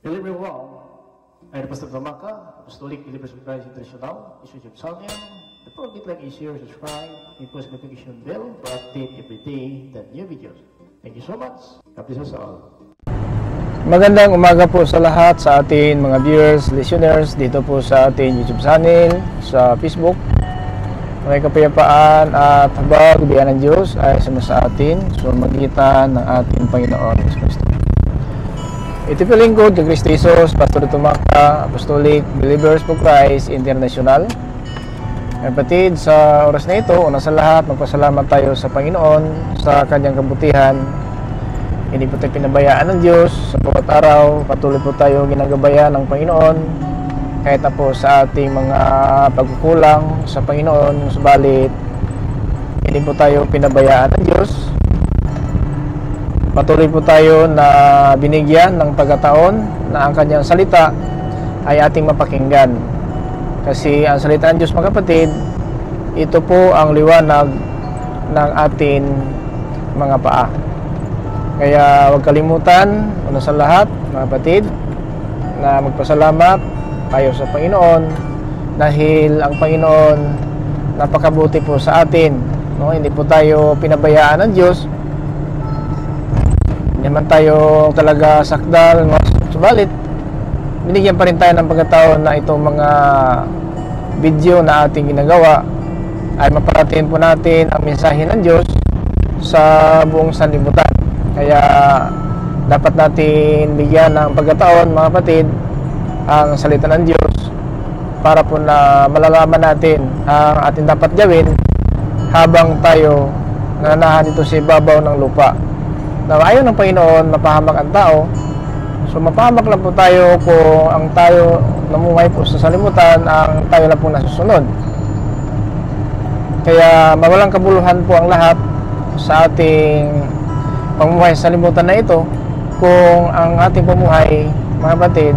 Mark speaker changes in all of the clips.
Speaker 1: Hello everyone, I'm Pastor Tamaka, Apostolic Believers of Christ International, YouTube channel. The program like is share, subscribe, and post notification bell for update every day the new videos. Thank you so much. God bless us all.
Speaker 2: Magandang umaga po sa lahat sa ating mga viewers, listeners dito po sa ating YouTube channel, sa Facebook. May kapayapaan at habag, biyaya ng Diyos ay sa atin sa magitan ng ating Panginoon Hesus Kristo. Ito po lingkod kay Cristo Jesus, Pastor Tumaka, Apostolic Believers for Christ International. Kapatid, sa oras na ito, una sa lahat, magpasalamat tayo sa Panginoon sa kanyang kabutihan. Hindi po tayo pinabayaan ng Diyos sa bawat araw. Patuloy po tayo ginagabayan ng Panginoon kahit na po sa ating mga pagkukulang sa Panginoon. Subalit, hindi po tayo pinabayaan ng Diyos. Patuloy po tayo na binigyan ng pagkataon na ang kanyang salita ay ating mapakinggan. Kasi ang salita ng Diyos, mga kapatid, ito po ang liwanag ng ating mga paa. Kaya huwag kalimutan, una sa lahat, mga kapatid, na magpasalamat tayo sa Panginoon dahil ang Panginoon napakabuti po sa atin. No? Hindi po tayo pinabayaan ng Diyos. Hindi naman tayo talaga sakdal. No? Subalit, binigyan pa rin tayo ng pagkataon na itong mga video na ating ginagawa ay maparating po natin ang mensahe ng Diyos sa buong sanlibutan. Kaya dapat natin bigyan ng pagkataon, mga kapatid, ang salita ng Diyos para po na malalaman natin ang ating dapat gawin habang tayo nananahan dito sa ibabaw ng lupa. Na ayaw ng Panginoon mapahamak ang tao. So mapahamak lang po tayo kung ang tayo namumuhay po sa salimutan, ang tayo lang po nasusunod. Kaya mawalang kabuluhan po ang lahat sa ating pamumuhay sa salimutan na ito kung ang ating pamumuhay, mga kapatid,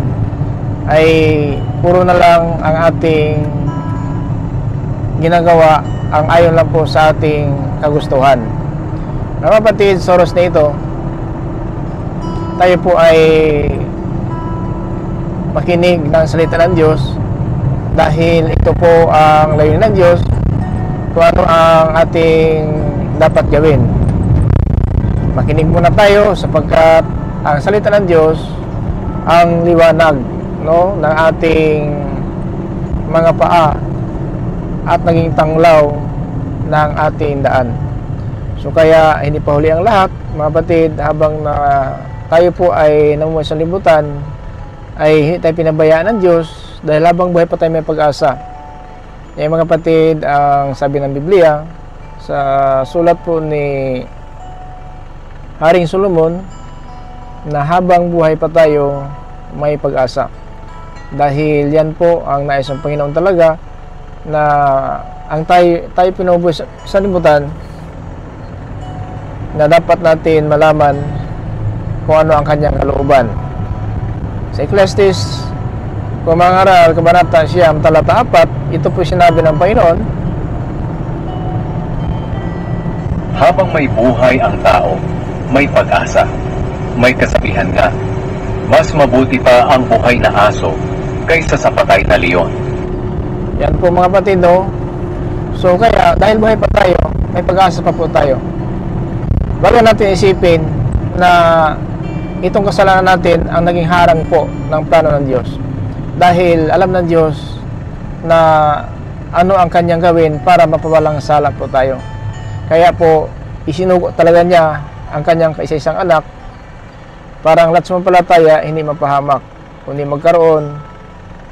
Speaker 2: ay puro na lang ang ating ginagawa ang ayon lang po sa ating kagustuhan. Mga kapatid, sa oras na ito, tayo po ay makinig ng salita ng Diyos dahil ito po ang layunin ng Diyos kung ano ang ating dapat gawin. Makinig muna tayo sapagkat ang salita ng Diyos ang liwanag, no, ng ating mga paa at naging tanglaw ng ating daan. So kaya hindi pa huli ang lahat, mga batid, habang na tayo po ay namumuhay sa libutan ay hindi tayo pinabayaan ng Diyos dahil habang buhay pa tayo may pag-asa. Yan, mga kapatid, ang sabi ng Biblia sa sulat po ni Haring Solomon na habang buhay pa tayo may pag-asa. Dahil yan po ang nais ng Panginoon talaga na ang tayo pinubuhay sa libutan na dapat natin malaman kung ano ang kanyang kalooban. Sa Ecclesiastes, kung mga aral, Kabanata Siyam, talata 4, ito po sinabi ng Panginoon,
Speaker 3: habang may buhay ang tao, may pag-asa, may kasabihan nga, mas mabuti pa ang buhay na aso kaysa sa patay na leon.
Speaker 2: Yan po, mga kapatid, no? So kaya, dahil buhay pa tayo, may pag-asa pa po tayo. Bago natin isipin na itong kasalanan natin ang naging harang po ng plano ng Diyos. Dahil alam ng Diyos na ano ang kanyang gawin para mapawalang sala po tayo. Kaya po, isinugo talaga niya ang kanyang kaisa-isang anak para ang lahat sa mampalataya hindi mapahamak, kundi magkaroon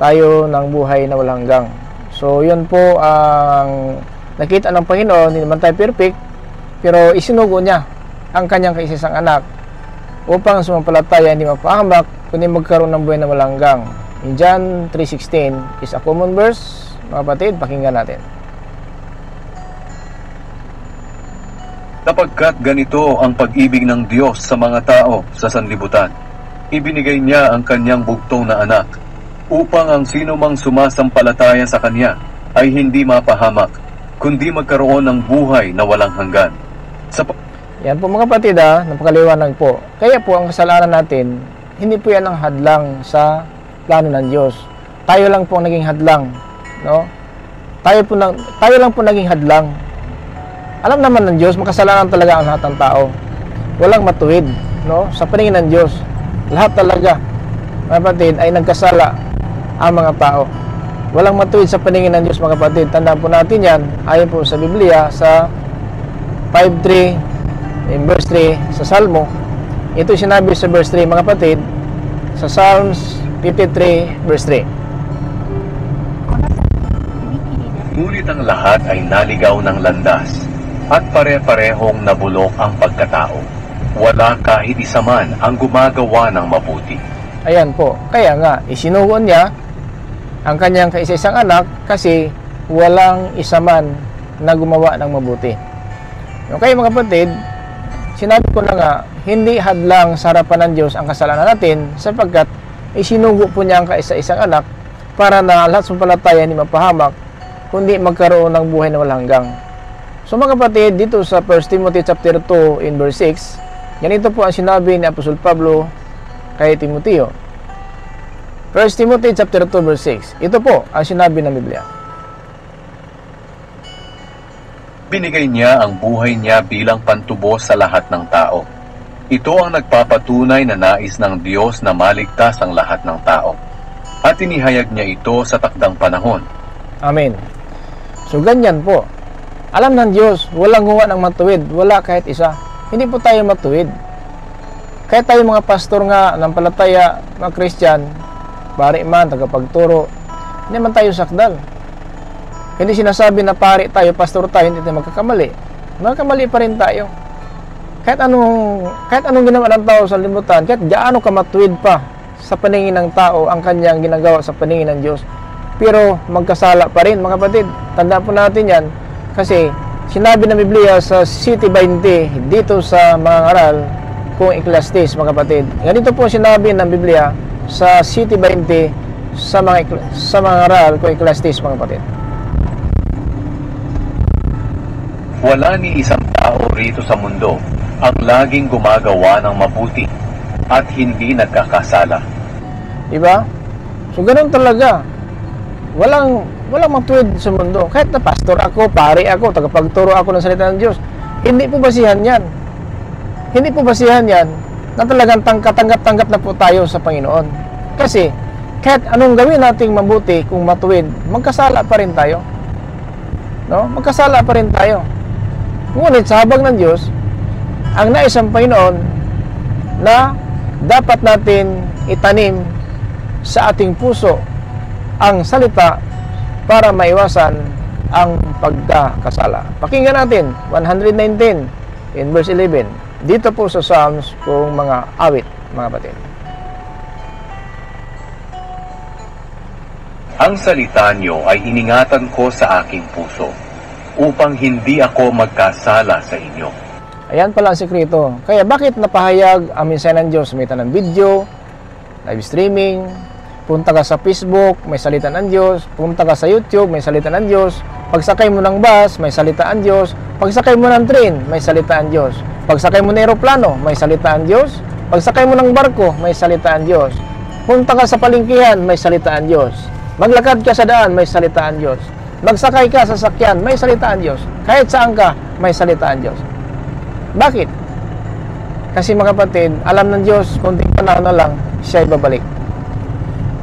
Speaker 2: tayo ng buhay na walang hanggang. So yun po ang nakita ng Panginoon. Hindi naman tayo perfect, pero isinugo niya ang kanyang kaisa-isang anak upang sumampalataya hindi mapahamak, kundi magkaroon ng buhay na walang hanggang. In John 3:16 is a common verse, mga kapatid, pakinggan natin.
Speaker 3: Sapagkat ganito ang pag-ibig ng Diyos sa mga tao sa sanlibutan, ibinigay niya ang kanyang bugtong na anak, upang ang sino mang sumasampalataya sa kanya ay hindi mapahamak, kundi magkaroon ng buhay na walang hanggan.
Speaker 2: Yan po, mga kapatid, napakaliwanag po. Kaya po ang kasalanan natin hindi po yan ang hadlang sa plano ng Diyos. Tayo lang po ang naging hadlang, no? Tayo lang po naging hadlang. Alam naman ng Diyos, makasalanan talaga ang lahat ng tao. Walang matuwid, no? Sa paningin ng Diyos, lahat talaga, mga kapatid, ay nagkasala ang mga tao. Walang matuwid sa paningin ng Diyos, mga kapatid. Tandaan po natin yan, ayon po sa Biblia, sa 5:3, in verse 3, sa Salmo. Ito sinabi sa verse 3, mga kapatid, sa Psalms 53, verse 3.
Speaker 3: Ngunit ang lahat ay naligaw ng landas, at pare-parehong nabulok ang pagkatao. Wala kahit isa man ang gumagawa ng mabuti.
Speaker 2: Ayan po, kaya nga, isinugon niya ang kanyang kaisa-isang anak kasi walang isa man na gumawa ng mabuti. Okay mga kapatid, sinabi ko na nga, hindi hadlang sa harapan ng Diyos ang kasalanan natin sapagkat isinugo po niya ang kaisa-isang anak para na lahat sumpalataya hindi mapahamak kundi magkaroon ng buhay na walang hanggang. So mga kapatid, dito sa 1 Timothy chapter 2 in verse 6, ganito po ang sinabi ni Apostol Pablo kay Timoteo. 1 Timothy chapter 2 verse 6. Ito po ang sinabi ng Biblia.
Speaker 3: Binigay niya ang buhay niya bilang pantubos sa lahat ng tao. Ito ang nagpapatunay na nais ng Diyos na maligtas ang lahat ng tao. At inihayag niya ito sa takdang panahon.
Speaker 2: Amen. So ganyan po. Alam ng Diyos, walang gumawa ng matuwid, wala kahit isa. Hindi po tayo matuwid. Kahit tayo mga pastor nga ng palataya, mga Christian, pari man, tagapagturo, hindi man tayo sakdal. Hindi sinasabi na pari tayo, pastor tayo, hindi tayo magkakamali. Magkakamali pa rin tayo. Kahit anong ginawa ng tao sa libutan, kahit gaano kamatuwid pa sa paningin ng tao ang kanyang ginagawa sa paningin ng Diyos, pero magkasala pa rin mga kapatid. Tandaan po natin yan kasi sinabi ng Biblia sa City 20 dito sa mga ngaral kung Ecclesiastes mga kapatid. Ganito po sinabi ng Biblia sa City 20 sa mga ngaral kung Ecclesiastes mga kapatid.
Speaker 3: Wala ni isang tao rito sa mundo ang laging gumagawa ng mabuti at hindi nagkakasala.
Speaker 2: Diba? So ganun talaga. Walang matuwid sa mundo. Kahit na pastor ako, pari ako, tagapagturo ako ng salita ng Diyos, hindi po basihan yan. Hindi po basihan yan na talagang katanggap-tanggap na po tayo sa Panginoon. Kasi kahit anong gawin nating mabuti kung matuwid, magkasala pa rin tayo. No? Magkasala pa rin tayo. Ngunit sa habag ng Diyos, ang nais ng Panginoon na dapat natin itanim sa ating puso ang salita para maiwasan ang pagkakasala. Pakinggan natin 119 in verse 11 dito po sa Psalms kung mga awit mga kapatid.
Speaker 3: Ang salita niyo ay iningatan ko sa aking puso upang hindi ako magkasala sa inyo.
Speaker 2: Ayan pala ang sekreto. Kaya bakit napahayag ang mensahe ng Diyos? May ng video, live streaming, punta ka sa Facebook, may salita ng Diyos, punta ka sa YouTube, may salita ng Diyos, pagsakay mo ng bus, may salita ang Diyos, pagsakay mo ng train, may salita ang Diyos, pagsakay mo ng eroplano, may salita ang Diyos, pagsakay mo ng barko, may salita ang Diyos, punta ka sa palengkehan, may salita ang Diyos, maglakad ka sa daan, may salita ang Diyos, magsakay ka sa sakyan, may salita ang Diyos, kahit saan ka, may salita ang Diyos. Bakit? Kasi mga kapatid, alam ng Diyos, kunting panahon na lang, siya ay babalik.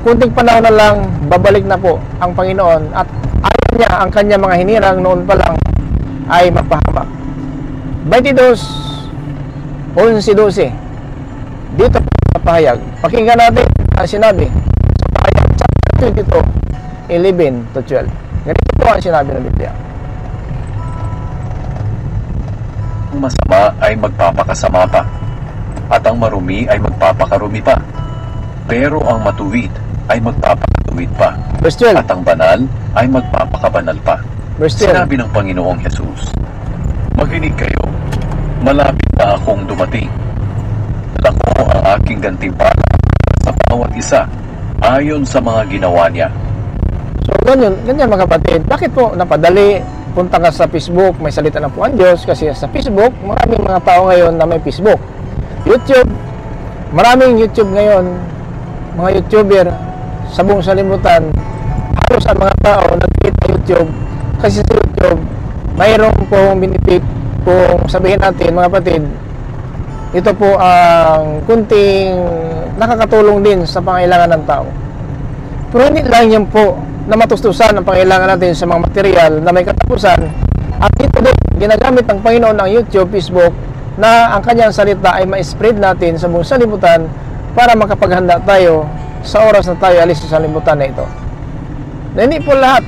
Speaker 2: Kunting panahon na lang, babalik na po ang Panginoon at ayaw niya ang kanya mga hinirang noon pa lang ay mapahamak. 22:11-12 dito po sa pahayag. Pakinggan natin ang sinabi sa pahayag sa 22:11-12. Ganito po ang sinabi ng Biblia.
Speaker 3: Ang masama ay magpapakasama pa, at ang marumi ay magpapakarumi pa. Pero ang matuwid ay magpapakatuwid pa,
Speaker 2: Verse 12.
Speaker 3: at ang banal ay magpapakabanal pa.
Speaker 2: Verse 12.
Speaker 3: Sinabi ng Panginoong Jesus, "Makinig kayo, malapit na akong dumating. Dala ko ang aking gantimpala sa bawat isa ayon sa mga ginawa niya."
Speaker 2: So ganyan mga kapatid. Bakit po napadali? Punta ka sa Facebook, may salita na po ang Diyos. Kasi sa Facebook, maraming mga tao ngayon na may Facebook. YouTube, Maraming YouTube ngayon, mga YouTuber sa buong salimutan, halos ang mga tao nag-hit sa YouTube kasi sa YouTube mayroong pong benefit kung sabihin natin mga kapatid, ito po ang kunting nakakatulong din sa pangailangan ng tao. Pero hindi lang yan po na matustusan ang pangailangan natin sa mga material na may katapusan, at ito din ginagamit ng Panginoon ng YouTube, Facebook, na ang kanyang salita ay ma-spread natin sa buong salimutan para makapaghanda tayo sa oras na tayo alis sa salimutan na ito. Na hindi po lahat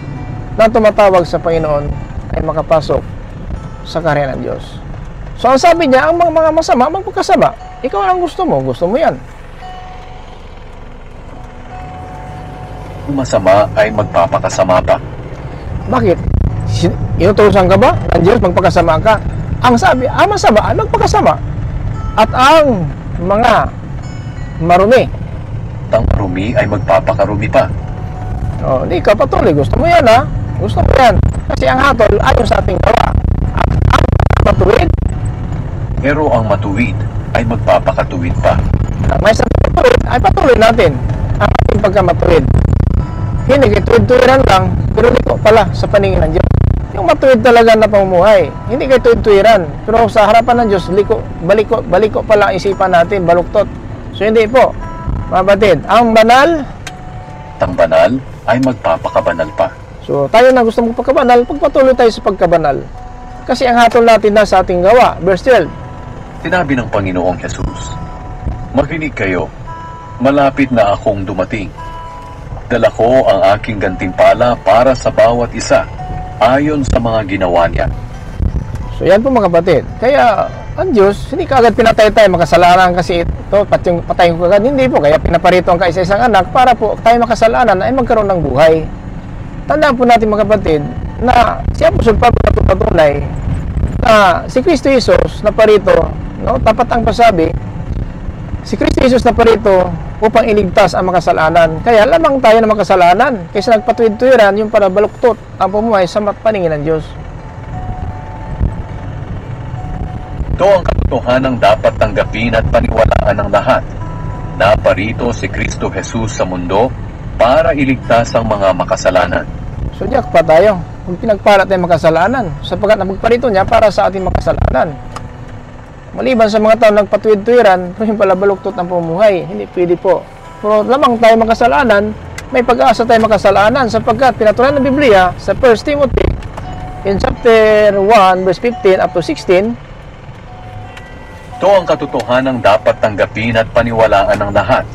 Speaker 2: na tumatawag sa Panginoon ay makapasok sa kaharian ng Diyos. So ang sabi niya, ang mga masama, magpagkasama. Ikaw ang gusto mo yan.
Speaker 3: Kung masama ay magpapakasama pa.
Speaker 2: Bakit? Inutusan ka ba ng Diyos magpagkasama ka? Ang sabi, ang masama ay magpagkasama. At ang mga marumi,
Speaker 3: Ang marumi ay magpapakarumi pa.
Speaker 2: hindi ka patuloy. Gusto mo yan, ha? Gusto mo yan. Kasi ang hatol ayon sa ating gawa. At ang matuwid,
Speaker 3: Pero ang matuwid ay magpapakatuwid pa.
Speaker 2: ang may sabi matuwid ay patuloy natin ang ating pagkamatuwid. Hindi kay tuwid-tuwiran lang, pero liko pala sa paningin ng Diyos. Yung matuwid talaga na pamumuhay, hindi kay tuwid-tuwiran, pero sa harapan ng Diyos, baliko pala isipan natin, baluktot. So hindi po, mga batid, ang banal.
Speaker 3: Ang banal ay magpapakabanal pa.
Speaker 2: So tayo na gusto mong pagkabanal, pagpatuloy tayo sa pagkabanal. Kasi ang hatol natin na sa ating gawa. Verse 12.
Speaker 3: Sinabi ng Panginoong Jesus, makinig kayo, malapit na akong dumating. Dala ko ang aking gantimpala para sa bawat isa, ayon sa mga ginawa niya.
Speaker 2: So yan po mga kapatid. Kaya ang Diyos, hindi kaagad pinatay tayo makasalanan kasi ito, patayin ko agad. Hindi po, kaya pinaparito ang kaisa-isang anak para po tayo makasalanan ay magkaroon ng buhay. Tandaan po natin mga kapatid na si Apostol Pablo natupatunay na si Kristo Jesus na parito, no, tapat ang pasabi, si Kristo Jesus na parito upang iligtas ang makasalanan. Kaya lamang tayo na makasalanan kaysa nagpatuwid-tuwiran yung para baluktot ang pamumuhay sa paningin ng Diyos.
Speaker 3: Ito ang katotohanang dapat tanggapin at paniwalaan ng lahat. Naparito si Kristo Jesus sa mundo para iligtas ang mga makasalanan.
Speaker 2: So diyak pa tayo kung pinagpala tayong makasalanan sapagkat nagparito niya para sa ating makasalanan. Maliban sa mga tao nagpatuwid-tuwiran, pero yung pala baluktot ang pamumuhay, hindi pwede po. Pero lamang tayo makasalanan, may pag-asa tayo makasalanan sapagkat pinatunayan ng Biblia sa 1 Timothy in chapter 1 verse 15 up to 16.
Speaker 3: Ito ang katotohanang dapat tanggapin at paniwalaan ng lahat.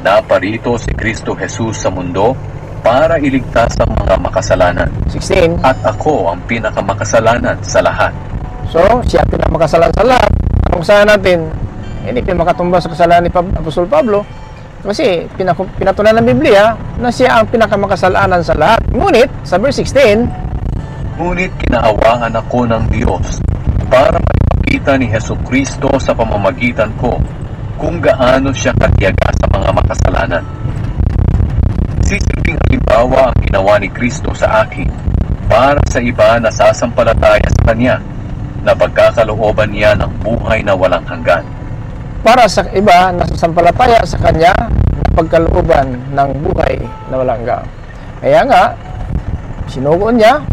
Speaker 3: Naparito si Kristo Jesus sa mundo para iligtas ang mga makasalanan.
Speaker 2: 16.
Speaker 3: At ako ang pinakamakasalanan sa lahat.
Speaker 2: So, siya pinamakasalanan sa lahat. Anong kasalanan natin? Hindi pinakatumba sa kasalanan ni Apostol Pablo. Kasi pinatunayan ng Biblia na siya ang pinakamakasalanan sa lahat. Ngunit, sa verse 16,
Speaker 3: Ngunit kinaawangan ako ng Diyos para makita ni Hesukristo sa pamamagitan ko kung gaano siya katiyaga sa mga makasalanan. Sisilbing halimbawa ang ginawa ni Kristo sa akin para sa iba na sasampalataya sa Kanya na pagkakalooban niya ng buhay na walang hanggan.
Speaker 2: para sa iba na sasampalataya sa Kanya na pagkalooban ng buhay na walang hanggan. Kaya nga, sinugoon niya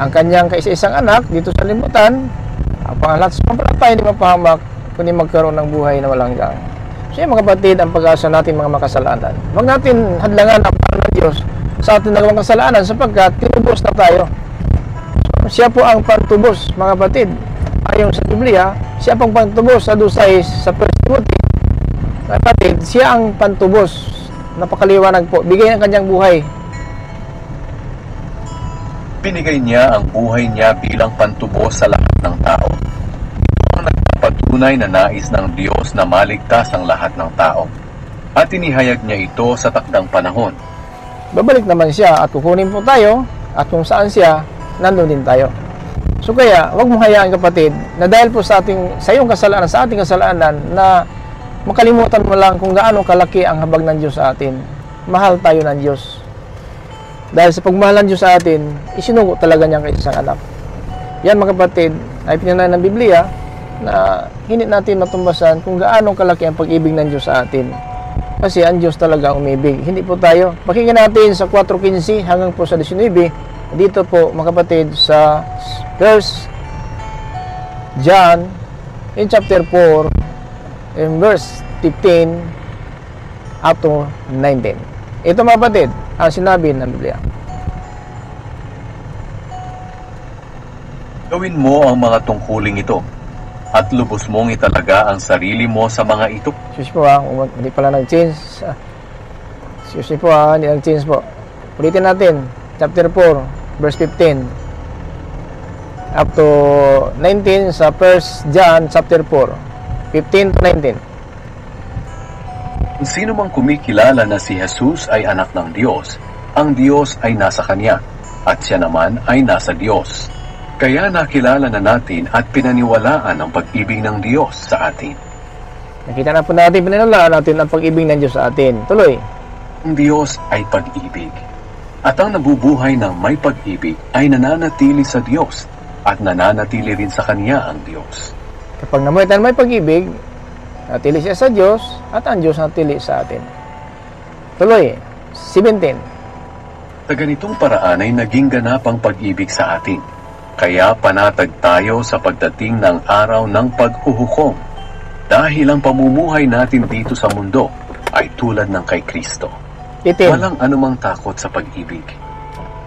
Speaker 2: ang Kanyang kaisa-isang anak dito sa limutan, ang pangalat sa sampalataya hindi mapahamak, kundi magkaroon ng buhay na walang hanggan. So yung mga kapatid, ang pag-asa natin mga makasalanan. Huwag natin hadlangan ang plano ng Diyos sa ating nagawang kasalanan sapagkat tinubos na tayo. So, siya po ang pantubos, mga kapatid. Ayon sa Biblia, siya pong pantubos sa 2:6 sa 1 Timothy. Mga kapatid, siya ang pantubos. Napakaliwanag po. Bigay ng kanyang buhay.
Speaker 3: Binigay niya ang buhay niya bilang pantubos sa lahat ng tao. Ito ang nagpapatunay na nais ng Diyos na maligtas ang lahat ng tao. At inihayag niya ito sa takdang panahon.
Speaker 2: Babalik naman siya at kukunin po tayo at kung saan siya, nandun din tayo. So kaya, huwag mong hayaan kapatid na dahil po sa iyong kasalanan, sa ating kasalanan na makalimutan mo lang kung gaano kalaki ang habag ng Diyos sa atin. Mahal tayo ng Diyos. Dahil sa pagmahal ng Diyos sa atin, isinugo talaga niya ang isang anak. Yan mga kapatid, ay pinanay ng Biblia na hindi natin matumbasan kung gaano kalaki ang pag-ibig ng Diyos sa atin. Kasi ang Diyos talaga umibig. Hindi po tayo. Pakinggan natin sa 4:15 hanggang po sa 19. Dito po mga kapatid sa verse John in chapter 4 in verse 15 up to 19. Ito mga kapatid ang sinabi ng Biblia.
Speaker 3: Gawin mo ang mga tungkuling ito at lubos mong italaga ang sarili mo sa mga ito.
Speaker 2: Excuse po hindi pala nag-change. Excuse me po hindi nag-change po. Ulitin natin, chapter 4, verse 15 up to 19 sa 1 John chapter 4, 15 to 19.
Speaker 3: Kung sino mang kumikilala na si Jesus ay anak ng Diyos, ang Diyos ay nasa kanya, at siya naman ay nasa Diyos. Kaya nakilala na natin at pinaniwalaan ang pag-ibig ng Diyos sa atin.
Speaker 2: Nakita na po natin, pinaniwalaan natin ang pag-ibig ng Diyos sa atin. Tuloy.
Speaker 3: Ang Diyos ay pag-ibig. At ang nabubuhay ng may pag-ibig ay nananatili sa Diyos at nananatili rin sa Kanya ang Diyos.
Speaker 2: Kapag namuhay tayo may pag-ibig, natili siya sa Diyos at ang Diyos natili sa atin. Tuloy. 17.
Speaker 3: Sa ganitong paraan ay naging ganap ang pag-ibig sa atin. Kaya panatag tayo sa pagdating ng araw ng paghuhukom. Dahil ang pamumuhay natin dito sa mundo ay tulad ng kay Kristo. Walang anumang takot sa pag-ibig.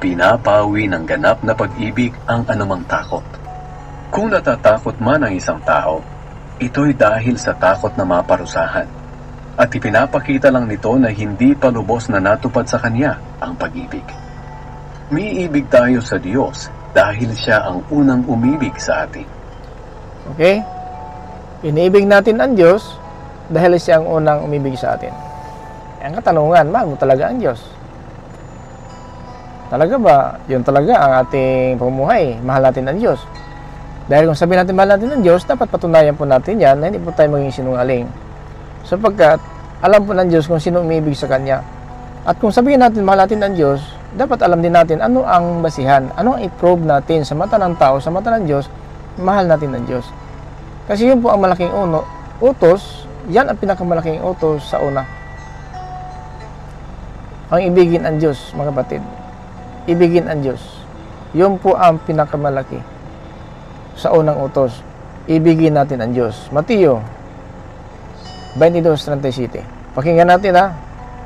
Speaker 3: Pinapawi ng ganap na pag-ibig ang anumang takot. Kung natatakot man ang isang tao, ito'y dahil sa takot na maparusahan. At ipinapakita lang nito na hindi pa lubos na natupad sa kanya ang pag-ibig. Umiibig tayo sa Diyos dahil siya ang unang umibig sa atin.
Speaker 2: Okay? Iniibig natin ang Diyos dahil siya ang unang umibig sa atin. Ang katanungan, mahal mo talaga ang Diyos? Talaga ba? Yun talaga ang ating pamumuhay. Mahal natin ang Diyos. Dahil kung sabihin natin mahal natin ang Diyos, dapat patunayan po natin yan na hindi po tayo maging sinungaling. Sapagkat alam po ng Diyos kung sino umibig sa Kanya. At kung sabihin natin mahal natin ang Diyos, dapat alam din natin ano ang basihan, ano ang i-prove natin sa mata ng tao, sa mata ng Diyos, mahal natin ang Diyos. Kasi yun po ang malaking utos, yan ang pinakamalaking utos sa una. Ang ibigin ang Diyos, mga kapatid. Ibigin ang Diyos. Yun po ang pinakamalaki sa unang utos. Ibigin natin ang Diyos. Mateo 22:37. Pakinggan natin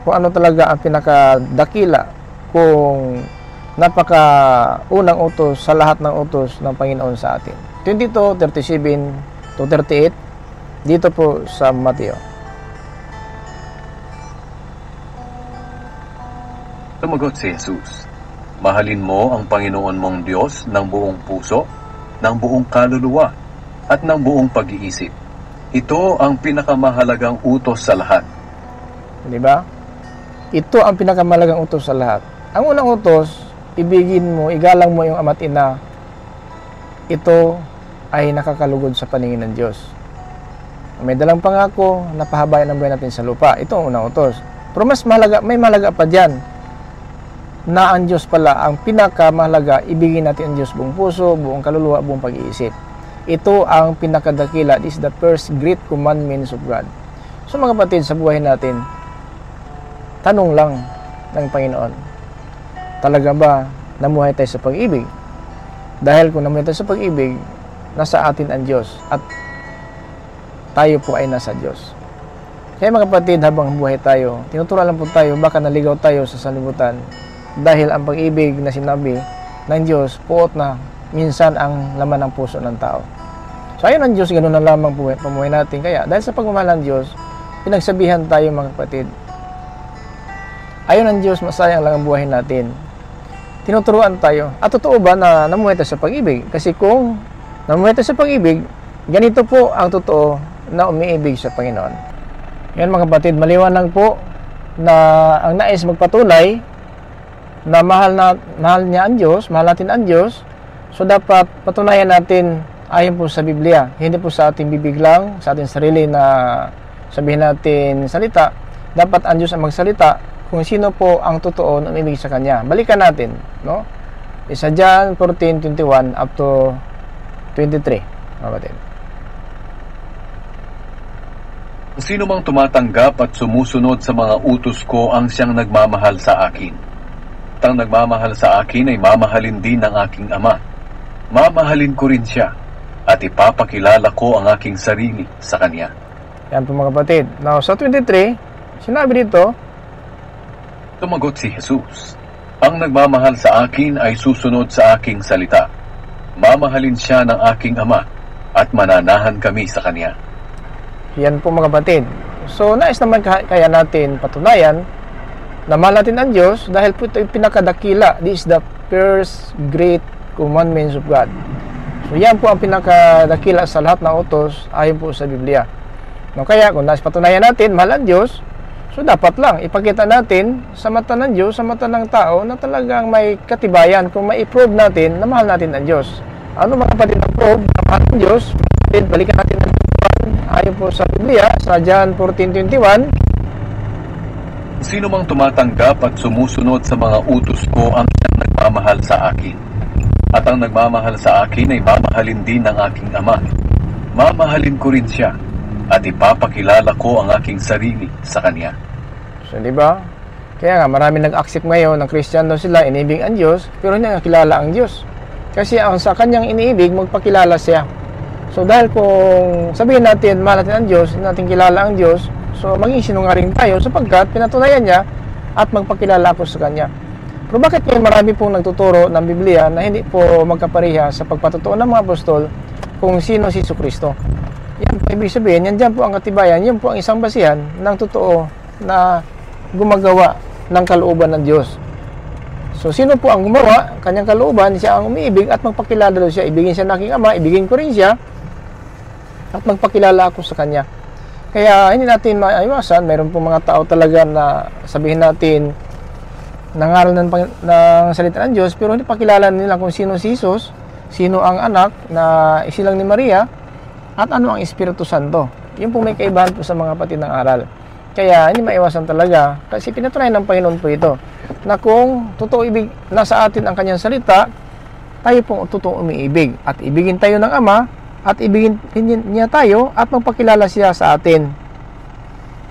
Speaker 2: kung ano talaga ang pinakadakila, kung napaka-unang utos sa lahat ng utos ng Panginoon sa atin. 22:37 to 38 dito po sa Mateo.
Speaker 3: Sumagot si Jesus, mahalin mo ang Panginoon mong Diyos ng buong puso, ng buong kaluluwa, at ng buong pag-iisip. Ito ang pinakamahalagang utos sa lahat.
Speaker 2: Di ba? Ito ang pinakamahalagang utos sa lahat. Ang unang utos, ibigin mo, igalang mo yung ama't ina. Ito ay nakakalugod sa paningin ng Diyos. May dalang pangako na pahabayan ang buhay natin sa lupa. Ito ang unang utos. Pero mas mahalaga, may mahalaga pa dyan, na ang Diyos pala ang pinakamahalaga. Ibigin natin ang Diyos buong puso, buong kaluluwa, buong pag-iisip. Ito ang pinakadakila. This is the first great commandments of God. So mga kapatid, sa buhay natin, tanong lang ng Panginoon, talaga ba namuhay tayo sa pag-ibig? Dahil kung namuhay tayo sa pag-ibig, nasa atin ang Diyos at tayo po ay nasa Diyos. Kaya mga kapatid, habang buhay tayo, tinuturuan lang po tayo, baka naligaw tayo sa sanlibutan. Dahil ang pag-ibig na sinabi ng Diyos, puot na minsan ang laman ng puso ng tao. So ayun ang Diyos, ganoon na lamang pamuhay natin. Kaya dahil sa pagmamahal ng Diyos, pinagsabihan tayo mga kapatid. Ayun ang Diyos, masayang lang ang buhay natin. Tinuturuan tayo. At totoo ba na namuhay tayo sa pag-ibig? Kasi kung namuhay tayo sa pag-ibig, ganito po ang totoo na umiibig sa Panginoon. Yan mga kapatid, maliwanag po na ang nais magpatunay na mahal niya ang Diyos, mahal natin ang Diyos. So dapat patunayan natin ayon po sa Biblia, hindi po sa ating bibig lang, sa ating sarili na sabihin natin salita. Dapat ang Diyos ang magsalita kung sino po ang totoo na umibig sa Kanya. Balikan natin, no? Isa John 14:21 up to 23, kapatid.
Speaker 3: Sino mang tumatanggap at sumusunod sa mga utos ko ang siyang nagmamahal sa akin. At ang nagmamahal sa akin ay mamahalin din ng aking Ama. Mamahalin ko rin siya at ipapakilala ko ang aking sarili sa kanya.
Speaker 2: Yan po mga kapatid. Now, sa 23, sinabi dito,
Speaker 3: Tumagot si Jesus, ang nagmamahal sa akin ay susunod sa aking salita. Mamahalin siya ng aking Ama at mananahan kami sa kanya.
Speaker 2: yan po mga kapatid. So, nais naman kaya natin patunayan na mahal natin ang Diyos dahil po ito yung pinakadakila. This is the first great commandments of God. So, yan po ang pinakadakila sa lahat ng utos ayon po sa Biblia. No, kaya kung nais patunayan natin mahal ang Diyos, so dapat lang ipakita natin sa mata ng Diyos, sa mata ng tao na talagang may katibayan kung mai-prove natin na mahal natin ang Diyos. Ano mga kapatid na prove na mahal ang Diyos? Balikan natin ang ayon po sa Biblia, sa John 14:21.
Speaker 3: Sino mang tumatanggap at sumusunod sa mga utos ko ang siyang nagmamahal sa akin. At ang nagmamahal sa akin ay mamahalin din ng aking Ama. Mamahalin ko rin siya at ipapakilala ko ang aking sarili sa kanya.
Speaker 2: So, di ba? Kaya nga, marami nag-accept ngayon ng Kristiyano sila, inibig ang Diyos, pero hindi nakilala ang Diyos. Kasi ang sa kanyang iniibig, magpakilala siya. So, dahil kung sabihin natin, mahal natin ang Diyos, hindi natin kilala ang Diyos, so maging sinungaling tayo sapagkat pinatunayan niya at magpakilala ako sa kanya. Pero bakit ngayon marami pong nagtuturo ng Biblia na hindi po magkapareha sa pagpatutuo ng mga apostol kung sino si Jesucristo? Yan po, ibig sabihin, yan dyan po ang katibayan, yan po ang isang basihan ng totoo na gumagawa ng kalooban ng Diyos. So, sino po ang gumawa? Kanyang kalooban, siya ang umiibig at magpakilala daw siya. Ibigin siya ng aking Ama, ibigin ko rin siya at magpakilala ako sa kanya. Kaya hindi natin maiwasan, mayroon po mga tao talaga na sabihin natin nangaral ng salita ng Diyos pero hindi pakilala nila kung sino si Jesus, sino ang anak na isilang ni Maria at ano ang Espiritu Santo. Yun po may kaibahan po sa mga kapatid ng aral. Kaya hindi maiwasan talaga kasi pinatunayan ng Panginoon po ito na kung totoo ibig nasa atin ang kanyang salita, tayo pong totoo umiibig at ibigin tayo ng Ama at ibigin niya tayo at magpakilala siya sa atin.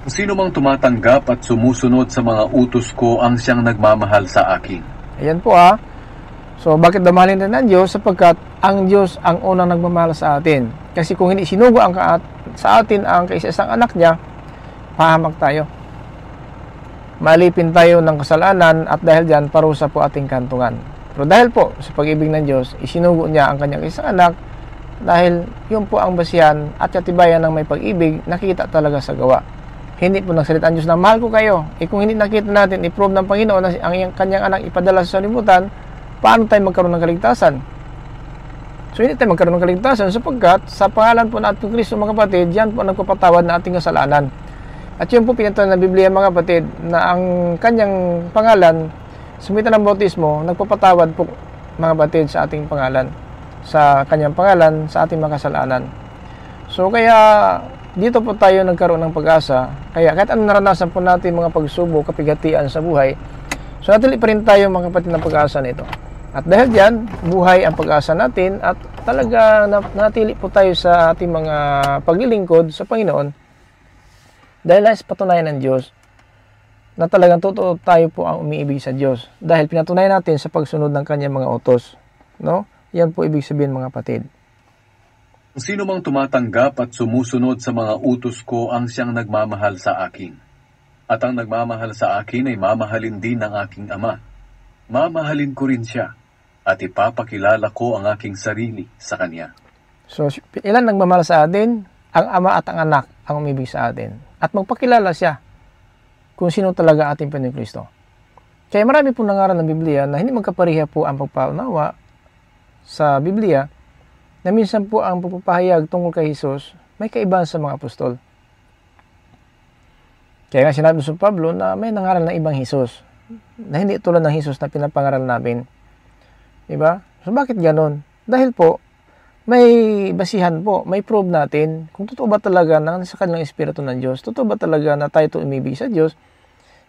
Speaker 3: Sino mang tumatanggap at sumusunod sa mga utos ko ang siyang nagmamahal sa akin.
Speaker 2: Ayan po So, bakit damahalin din ang Diyos? Sapagkat ang Diyos ang unang nagmamahal sa atin. Kasi kung hindi sinugo sa atin ang kaisa-isang anak niya, pahamak tayo. Malipin tayo ng kasalanan at dahil dyan, parusa po ating kantungan. Pero dahil po sa pag-ibig ng Diyos, isinugo niya ang kanyang isang anak dahil yun po ang basihan at katibayan ng may pag-ibig nakikita talaga sa gawa. Hindi po nagsalita ang Diyos na mahal ko kayo. Kung hindi nakita natin, i-prove ng Panginoon na ang kanyang anak ipadala sa sanlibutan, paano tayo magkaroon ng kaligtasan? So hindi tayo magkaroon ng kaligtasan sapagkat sa pangalan po ng ating Kristo mga kapatid, yan po nagpapatawad na ating kasalanan. At yun po pinatunayan ng Biblia mga kapatid na ang kanyang pangalan, sumitan ng bautismo, nagpapatawad po mga kapatid sa ating pangalan. Sa kanyang pangalan, sa ating mga kasalanan. So kaya dito po tayo nagkaroon ng pag-asa. Kaya kahit anong naranasan po natin mga pagsubok, kapigatian sa buhay, so natili pa rin tayo mga kapatid ng pag-asa nito. At dahil dyan, buhay ang pag-asa natin at talaga natili po tayo sa ating mga paglilingkod sa Panginoon dahil nais patunayan ng Diyos na talagang totoo tayo po ang umiibig sa Diyos dahil pinatunayan natin sa pagsunod ng kanyang mga utos. No? Yan po ibig sabihin mga kapatid.
Speaker 3: Sino mang tumatanggap at sumusunod sa mga utos ko ang siyang nagmamahal sa akin. At ang nagmamahal sa akin ay mamahalin din ng aking Ama. Mamahalin ko rin siya at ipapakilala ko ang aking sarili sa kanya.
Speaker 2: So, ilan nagmamahal sa atin? Ang Ama at ang Anak ang umibig sa atin. At magpakilala siya kung sino talaga ating Panginoon Kristo. Kaya marami pong nangaral ng Biblia na hindi magkapareha po ang pagpaunawa sa Biblia na minsan po ang pagpapahayag tungkol kay Jesus may kaibahan sa mga apostol. Kaya nga sinabi sa Pablo na may nangaral ng ibang Jesus na hindi tulad ng Jesus na pinapangaral namin. Diba? So bakit ganon? Dahil po may basihan po, may prove natin kung totoo ba talaga na sa kanilang Espiritu ng Diyos, totoo ba talaga na tayo umibig sa Diyos.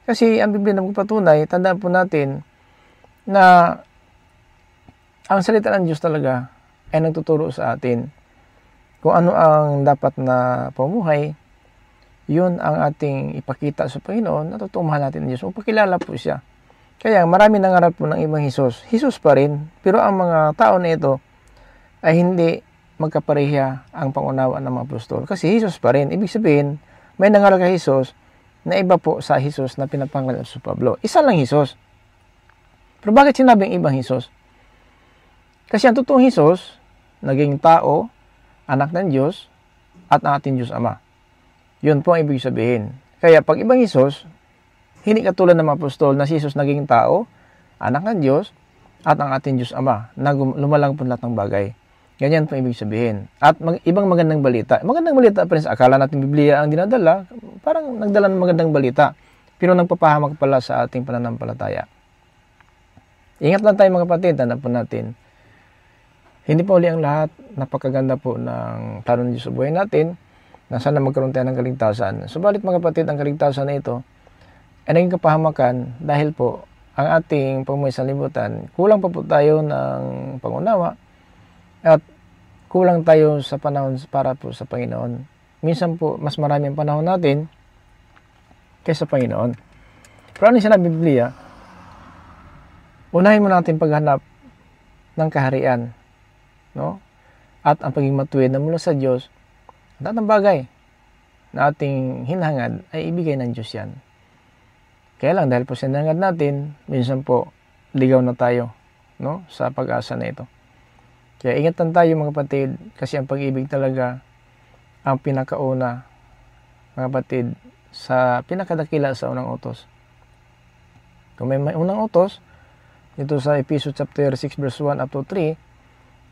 Speaker 2: Kasi ang Biblia na magpatunay, tandaan po natin na ang salita ng Diyos talaga ay nagtuturo sa atin kung ano ang dapat na pamuhay, yun ang ating ipakita sa Panginoon na totoong mahal natin ang Diyos. Upakilala po siya. Kaya marami nangarap po ng ibang Hesus. Hesus pa rin, pero ang mga tao na ito ay hindi magkapareha ang pangunawa ng mga apostol. Kasi Hesus pa rin. Ibig sabihin, may nangaral kay Hesus na iba po sa Hesus na pinapangalanan sa Pablo. Isa lang Hesus. Pero bakit sinabing ibang Hesus? Kasi ang totoong Hesus, naging tao, anak ng Diyos, at ang ating Diyos Ama. Yun po ang ibig sabihin. Kaya pag ibang Hesus, hindi katulad ng mga apostol na si Hesus naging tao, anak ng Diyos, at ang ating Diyos Ama, na lumalang po lahat ng bagay. Ganyan po ibig sabihin. At ibang magandang balita. Magandang balita, friends, akala natin Biblia ang dinadala, parang nagdala ng magandang balita, pero nagpapahamak pala sa ating pananampalataya. Ingat lang tayo mga kapatid, tandaan po natin. Hindi pa uli ang lahat, napakaganda po ng plano ng Diyos sa buhay natin, na sana magkaroon tayo ng kaligtasan. Subalit mga kapatid, ang kaligtasan na ito ay naging kapahamakan dahil po ang ating pamumuhay sa libutan, kulang pa po tayo ng pangunawa at kulang tayo sa panahon para po sa Panginoon. Minsan po, mas marami ang panahon natin kaysa Panginoon. Pero ano yung sinabi ng Biblia? Unahin mo natin paghanap ng kaharian, no? At ang pagiging matuwid na mula sa Diyos. At ang bagay na ating hinahangad ay ibigay ng Diyos yan. Kaya lang dahil po sinangad natin, minsan po ligaw na tayo, no, sa pag-asa na ito. Kaya ingatan tayo mga kapatid, kasi ang pag-ibig talaga ang pinakauna, mga kapatid, sa pinakadakila sa unang utos. Kung may unang utos, dito sa Ephesians chapter 6 verse 1 up to 3,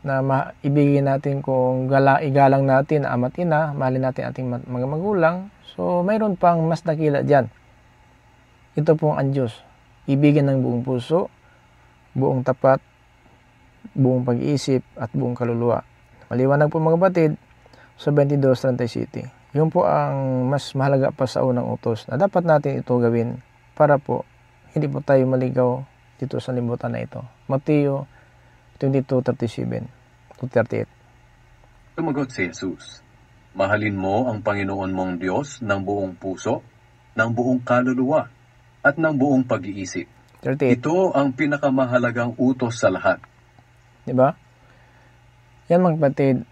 Speaker 2: na ibigin natin kung igalang natin ama at ina, mahalin natin ating mga magulang. So, mayroon pang mas dakila dyan. Ito po ang Diyos. Ibigin ng buong puso, buong tapat, buong pag-iisip, at buong kaluluwa. Maliwanag po mga batid sa 22:37. Yun po ang mas mahalaga pa sa unang utos na dapat natin ito gawin para po hindi po tayo maligaw dito sa libutan na ito. Mateo 22:37-38.
Speaker 3: Sumagot si Jesus, mahalin mo ang Panginoon mong Diyos ng buong puso, ng buong kaluluwa, at ng buong pag-iisip.
Speaker 2: 38.
Speaker 3: Ito ang pinakamahalagang utos sa lahat.
Speaker 2: Diba? Yan mga kapatid,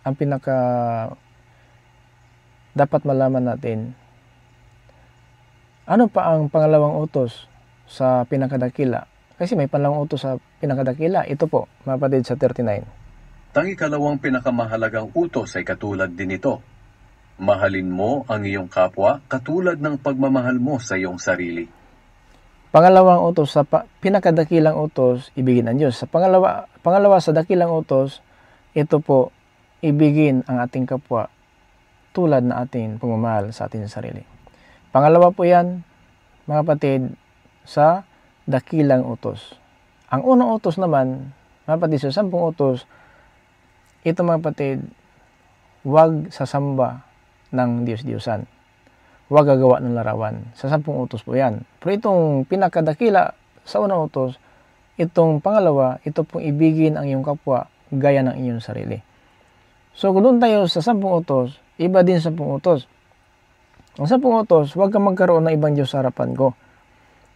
Speaker 2: ang pinaka dapat malaman natin. Ano pa ang pangalawang utos sa pinakadakila? Kasi may pangalawang utos sa pinakadakila. Ito po, mga kapatid, sa 39.
Speaker 3: Ang ikalawang pinakamahalagang utos ay katulad din ito. Mahalin mo ang iyong kapwa katulad ng pagmamahal mo sa iyong sarili.
Speaker 2: Pangalawang utos sa pinakadakilang utos, ibigin ang Diyos. Sa pangalawa sa dakilang utos, ito po, ibigin ang ating kapwa tulad na ating pagmamahal sa ating sarili. Pangalawa po yan, mga kapatid, sa dakilang utos. Ang unang utos naman, mga kapatid, sa 10 utos, ito mga kapatid, huwag sasamba ng Diyos-Diyosan. Huwag gagawa ng larawan. Sa 10 utos po yan. Pero itong pinakadakila sa unang utos, itong pangalawa, ito pong ibigin ang iyong kapwa gaya ng iyong sarili. So kung doon tayo sa 10 utos, iba din sa 10 utos. Ang 10 utos, huwag kang magkaroon ng ibang Diyos sa harapan ko.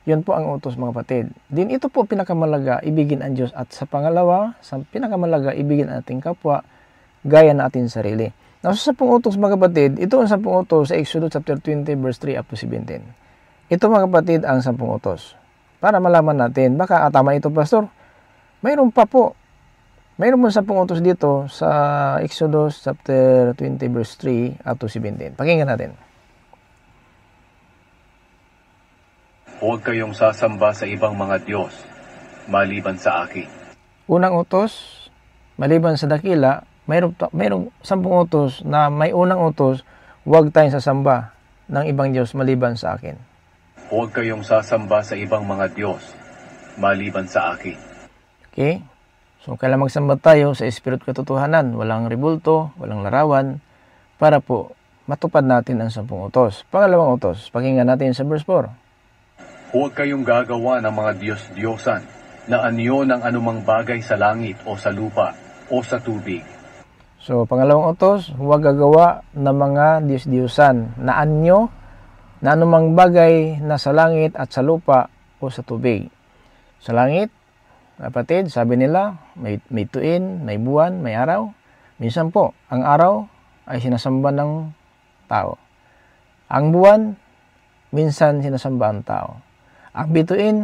Speaker 2: Yun po ang utos mga kapatid. Din ito po pinakamalaga, ibigin ang Diyos. At sa pangalawa, sa pinakamalaga, ibigin ang ating kapwa gaya ng ating sarili. Now, sa 10 utos mga kapatid, ito ang 10 utos sa Exodus chapter 20 verse 3 up to 17. Ito mga kapatid ang 10 utos. Para malaman natin, baka tama ito pastor. Mayroon pa po. Mayroon po 10 utos dito sa Exodus chapter 20 verse 3 up to 17. Pakinggan natin.
Speaker 3: Huwag kayong sasamba sa ibang mga Diyos, maliban sa akin.
Speaker 2: Unang utos, maliban sa dakila, mayroong 10 utos na may unang utos, huwag tayong sasamba ng ibang Diyos maliban sa akin.
Speaker 3: Huwag kayong sasamba sa ibang mga Diyos, maliban sa akin.
Speaker 2: Okay? So, kailangan magsamba tayo sa Espiritu Katotohanan. Walang ribulto, walang larawan, para po matupad natin ang 10 utos. Pangalawang utos, pakinggan natin sa verse 4.
Speaker 3: Huwag kayong gagawa ng mga Diyos-Diyosan na anyo ng anumang bagay sa langit o sa lupa o sa tubig.
Speaker 2: So, pangalawang utos, huwag gagawa ng mga diyos-diyosan na anyo na anumang bagay na sa langit at sa lupa o sa tubig. Sa langit, kapatid, sabi nila, may tuin, may buwan, may araw. Minsan po, ang araw ay sinasamba ng tao. Ang buwan, minsan sinasamba ang tao. Ang bituin,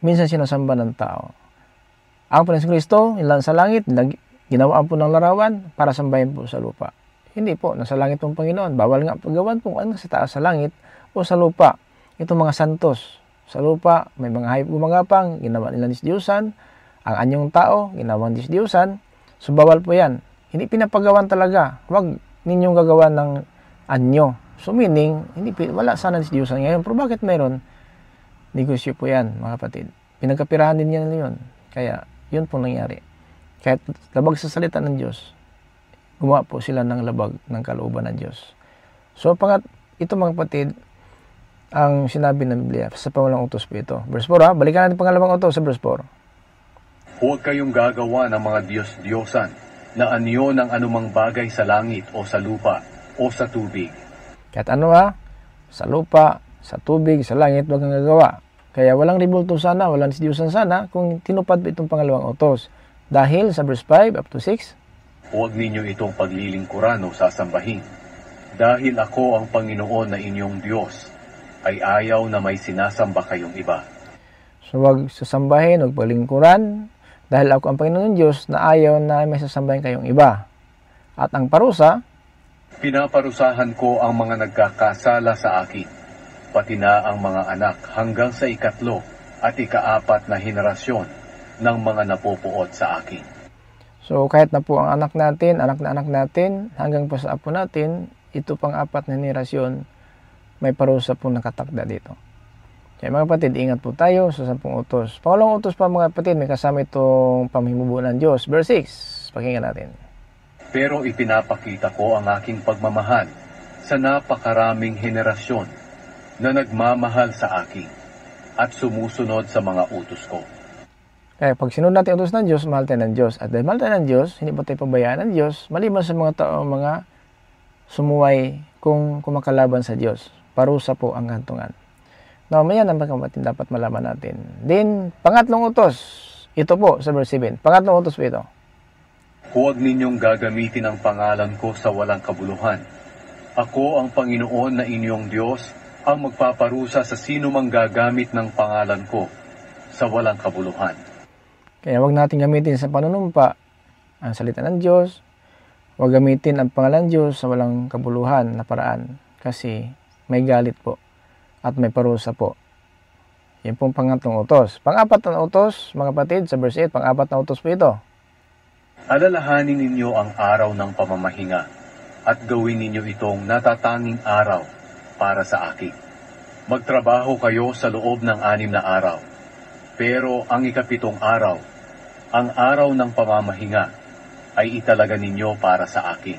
Speaker 2: minsan sinasamba ng tao. Ang Panginoon Kristo, ilan sa langit, ginawaan po ng larawan para sambahin po sa lupa. Hindi po, nasa langit pong Panginoon. Bawal nga paggawan po ano sa taas sa langit o sa lupa. Ito mga santos. Sa lupa, may mga hayop gumagapang, ginawa nila Diyos-Diyosan. Ang anyong tao, ginawang Diyos-Diyosan. So, bawal po yan. Hindi pinapagawan talaga. Huwag ninyong gagawa ng anyo. So, meaning, wala sana Diyos-Diyosan ngayon. Pero bakit mayroon? Negosyo po yan, mga kapatid. Pinagkapirahan din yan yun. Kaya, yun po nangyari. Kahit labag sa salita ng Diyos, gumawa po sila ng labag ng kalooban ng Diyos. So, ito mga kapatid, ang sinabi ng Biblia sa pangalawang utos po ito. Verse 4 balikan natin pangalawang utos sa verse 4.
Speaker 3: Huwag kayong gagawa ng mga diyos-diyosan na anyo ng anumang bagay sa langit o sa lupa o sa tubig.
Speaker 2: Kahit ano sa lupa, sa tubig, sa langit, huwag kang gagawa. Kaya walang ribulto sana, walang Diyosan sana kung tinupad itong pangalawang utos. Dahil sa verse 5 up to 6,
Speaker 3: huwag ninyo itong paglilingkuran o sasambahin. Dahil ako ang Panginoon na inyong Diyos, ay ayaw na may sinasamba kayong iba.
Speaker 2: So huwag sasambahin, huwag paglingkuran, dahil ako ang Panginoon Diyos na ayaw na may sasambahin kayong iba. At ang parusa,
Speaker 3: pinaparusahan ko ang mga nagkakasala sa akin, pati na ang mga anak hanggang sa 3 at 4 na henerasyon ng mga napupuot sa akin.
Speaker 2: So kahit na po ang anak natin, anak na anak natin, hanggang po sa apo natin, ito pang 4 na henerasyon, may parusa po nakatakda dito. Kaya mga kapatid, ingat po tayo sa 10 utos. Pangalawang utos pa mga kapatid, may kasama itong pamhimubuo ng Diyos. Verse 6, pakinggan natin.
Speaker 3: Pero ipinapakita ko ang aking pagmamahal sa napakaraming henerasyon na nagmamahal sa akin at sumusunod sa mga utos ko.
Speaker 2: Kaya pag sinunod natin utos ng Diyos, mahal tayo ng Diyos. At dahil mahal tayo ng Diyos, hindi po tayo pabayaan ng Diyos, maliban sa mga tao, mga sumuway kung kumakalaban sa Diyos. Parusa po ang gantungan. Now, mayan ang kapatid dapat malaman natin. Then, pangatlong utos, ito po sa verse 7. Pangatlong utos po ito.
Speaker 3: Huwag ninyong gagamitin ang pangalan ko sa walang kabuluhan. Ako ang Panginoon na inyong Diyos, ang magpaparusa sa sino mang gagamit ng pangalan ko sa walang kabuluhan.
Speaker 2: Kaya huwag natin gamitin sa panunumpa ang salita ng Diyos. Huwag gamitin ang pangalan Diyos sa walang kabuluhan na paraan. Kasi may galit po at may parusa po. Yan pong pangatlong utos. Pang-apat na utos, mga kapatid, sa verse 8, pang-apat na utos po ito.
Speaker 3: Alalahanin ninyo ang araw ng pamamahinga at gawin ninyo itong natatanging araw para sa akin. Magtrabaho kayo sa loob ng 6 na araw. Pero ang 7 araw, ang araw ng pamamahinga, ay italaga ninyo para sa akin,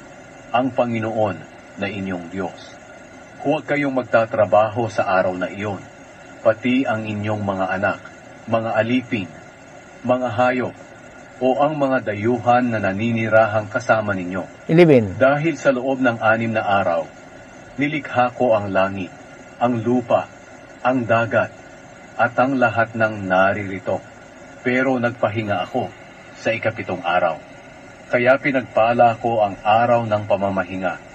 Speaker 3: ang Panginoon na inyong Diyos. Huwag kayong magtatrabaho sa araw na iyon, pati ang inyong mga anak, mga alipin, mga hayop, o ang mga dayuhan na naninirahang kasama ninyo.
Speaker 2: 11.
Speaker 3: Dahil sa loob ng 6 na araw, nilikha ko ang langit, ang lupa, ang dagat, at ang lahat ng naririto. Pero nagpahinga ako sa 7 araw. Kaya pinagpala ko ang araw ng pamamahinga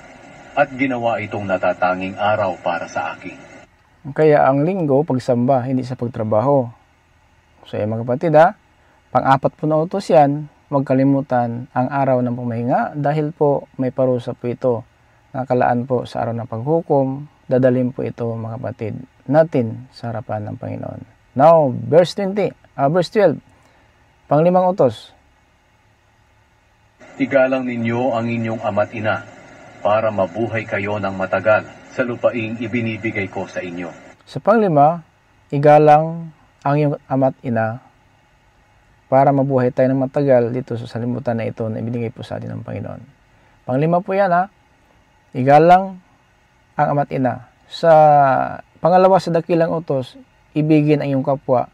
Speaker 3: at ginawa itong natatanging araw para sa akin.
Speaker 2: Kaya ang linggo, pagsamba, hindi sa pagtrabaho. So mga kapatid pang-apat po na utos yan, huwag kalimutan ang araw ng pamahinga dahil po may parusa po ito. Nakalaan po sa araw ng paghukom, dadalhin po ito mga kapatid natin sa harapan ng Panginoon. Now, verse 12, pang-5 utos.
Speaker 3: Igalang ninyo ang inyong ama't ina para mabuhay kayo ng matagal sa lupaing ibinibigay ko sa inyo.
Speaker 2: Sa pang-5, igalang ang iyong ama't ina para mabuhay tayo ng matagal dito sa salimutan na ito na ibinigay po sa atin ng Panginoon. Pang-5 po yan igalang ang ama't ina. Sa pangalawa sa dakilang utos, ibigin ang iyong kapwa